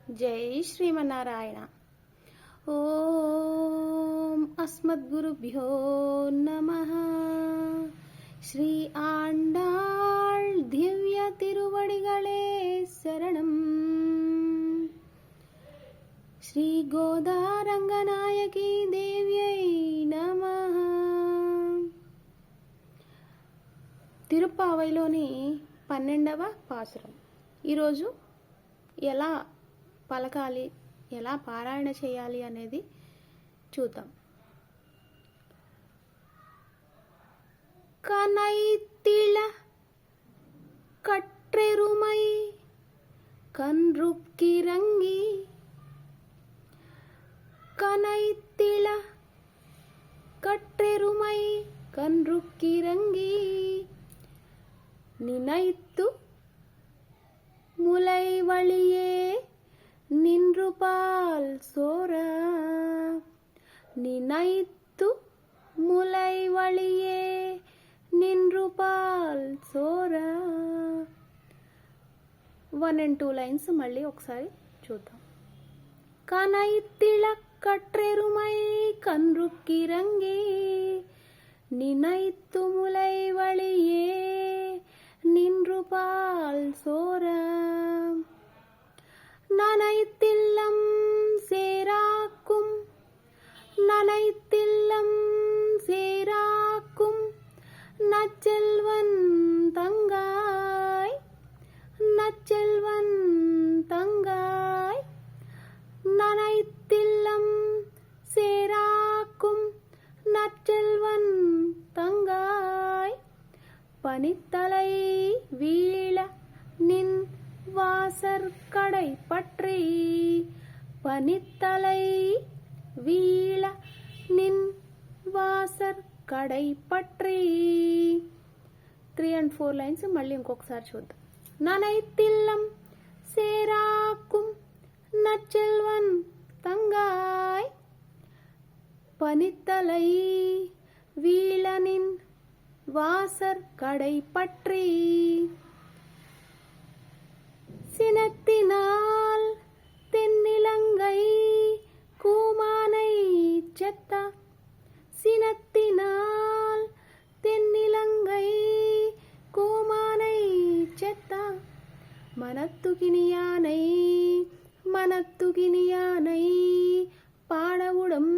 జై శ్రీమన్నారాయణ. ఓం అస్మద్గురుభ్యో నమః. శ్రీ ఆండాళ్ దివ్య తిరువడిகளே శరణం. శ్రీ గోదారంగనాయకి దేవ్యై నమః. తిరుప్పావైలోని 12వ పాసురం. ఈరోజు ఎలా పలకాలి, ఎలా పారాయణ చేయాలి అనేది చూద్దాం. కనైతిళ కట్రెరుమై కన్రుక్కిరంగి, కనైతిళ కట్రెరుమై కన్రుక్కిరంగి, நினைத்து முலை வழியே நின்றுபால் சோர, நினைத்து முலை வழியே నిన్రుపాల్ సోర. 1 and 2 లైన్స్ మళ్ళీ ఒకసారి చూద్దాం. కనైతిళ కట్రెరుమై కన్రుక్కిరంగి, நினைத்து முலை வழியே நின்றுபால் சோர, நனைத்தில்லம் சேராக்கும், நனைத்தில்லம் சேராக்கும் நச்செல்வன் தங்காய், நச்செல்வன் தங்காய், நனைத்தில்லம் சேராக்கும் நச்செல்வன் தங்காய், பனித்தலை வீழ நின் வாசற் கடை பற்றி, பனித்தலை வீழ நின் వాసర్ కడై పట్రి. 3 and 4 లైన్స్ మళ్ళీ ఇంకొకసారి చూద్దాం. ననైతిల్లం సేరాకుం నచ్చెల్వన్ తంగాయ్, పనితలై వీళనిన్ వాసర్ కడై పట్రి, சினத்தினால் தென்னிலங்கை கூமானை செத்த, சினத்தினால் தென்னிலங்கை கூமானை செத்த, மனத்துகினியானை மனத்துகினியானை பாடவுடம்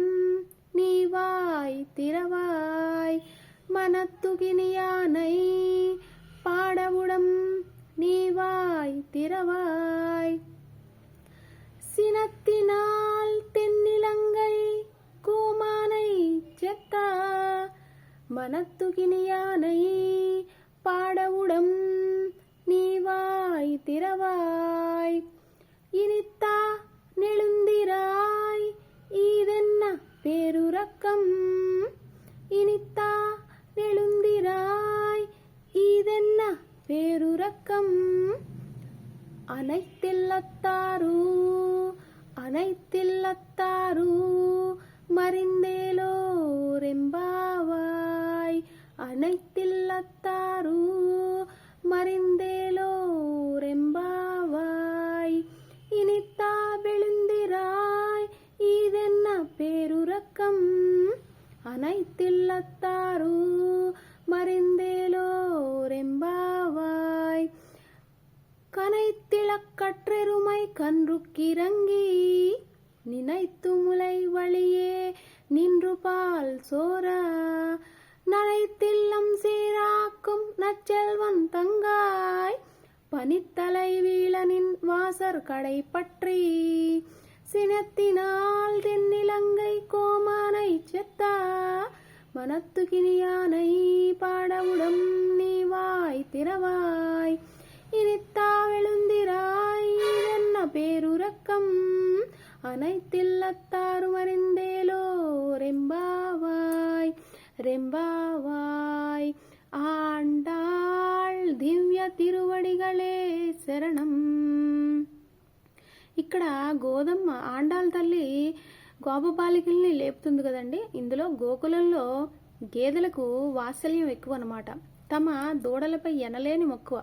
நீவாய் திறவாய், மனத்துகினியானை பாடவுடம் நீவாய் திறவாய், சினத்தினால் தென்னிலங்கை கூமானை செத்த, மனத்துகினியானை பாடவுடம் நீவாய் திறவாய், இனித்தா நெழுந்திராய் ஈதென்ன பேருரக்கம், இனித்தா நெழுந்திராய் ஈதென்ன பேருரக்கம், அனைத்தில்லத்தாரு அனைத்தில்லத்தாரு மறிந்தேலோரெம்பாவாய், அனைத்தில்லத்தாரு மறிந்தேலோரெம்பாவாய், இனித்தா விழுந்திராய் ஈதென்ன பேருரக்கம், அனைத்தில்லத்தாரு மறிந்தேலோரெம்பாவாய், கனைத்திளக் கற்றெருமை கன்றுக்கிரங்கி, நினைத்து முலை வழியே நின்றுபால் சோர, நனைத்தில்லம் சேராக்கும் நச்செல்வன் தங்காய், பனித்தலை வீழனின் வாசர் கடை பற்றி, சினத்தினால் தென்னிலங்கை கோமானை செத்தா, மனத்துகினியானை பாடவுடம் நீவாய் திறவாய், இனித்தா எழுந்திராய் என்ன பேருரக்கம், அனைத்தில்லத்தாரு மறிந்தேலோ ரெம்பாவாய் ரெம்பாவாய். ఆండాళ్ దివ్య తిరువడిகளే శరణం. ఇక్కడ గోదమ్మ ఆండాళ్ తల్లి గోపబాలికల్ని లేపుతుంది కదండి. ఇందులో గోకులంలో గేదెలకు వాత్సల్యం ఎక్కువ అన్నమాట. తమ దూడలపై ఎనలేని మక్కువ.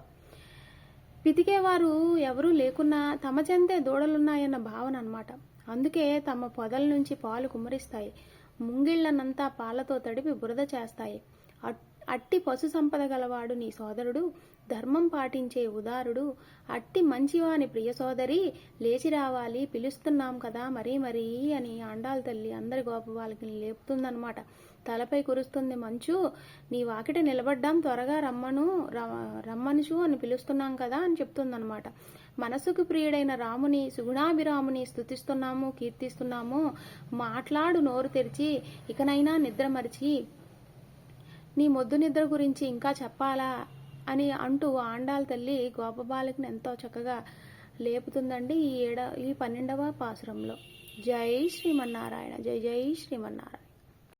పితికేవారు ఎవరూ లేకున్నా తమ చెంతే దూడలున్నాయన్న భావన అన్నమాట. అందుకే తమ పొదల నుంచి పాలు కుమ్మరిస్తాయి. ముంగిళ్లనంతా పాలతో తడిపి బురద చేస్తాయి. అట్టి పశు సంపద గలవాడు నీ సోదరుడు, ధర్మం పాటించే ఉదారుడు, అట్టి మంచివాని ప్రియ సోదరి, లేచి రావాలి, పిలుస్తున్నాం కదా మరీ మరీ అని ఆండాళ్ళ తల్లి అందరి గోపబాలకుని లేపుతుందన్నమాట. తలపై కురుస్తుంది మంచు, నీ వాకిట నిలబడ్డాం, త్వరగా రమ్మనుచు అని పిలుస్తున్నాం కదా అని చెప్తుందన్నమాట. మనసుకు ప్రియుడైన రాముని, సుగుణాభిరాముని స్తుతిస్తున్నాము, కీర్తిస్తున్నాము. మాట్లాడు నోరు తెరిచి, ఇకనైనా నిద్ర మరిచి నీ మొద్దు నిద్ర గురించి ఇంకా చెప్పాలా అని అంటూ ఆండాళ్ళ తల్లి గోపబాలకుని ఎంతో చక్కగా లేపుతుందండి ఈ 12వ పాసురంలో. జై శ్రీమన్నారాయణ. జై జై శ్రీమన్నారాయణ.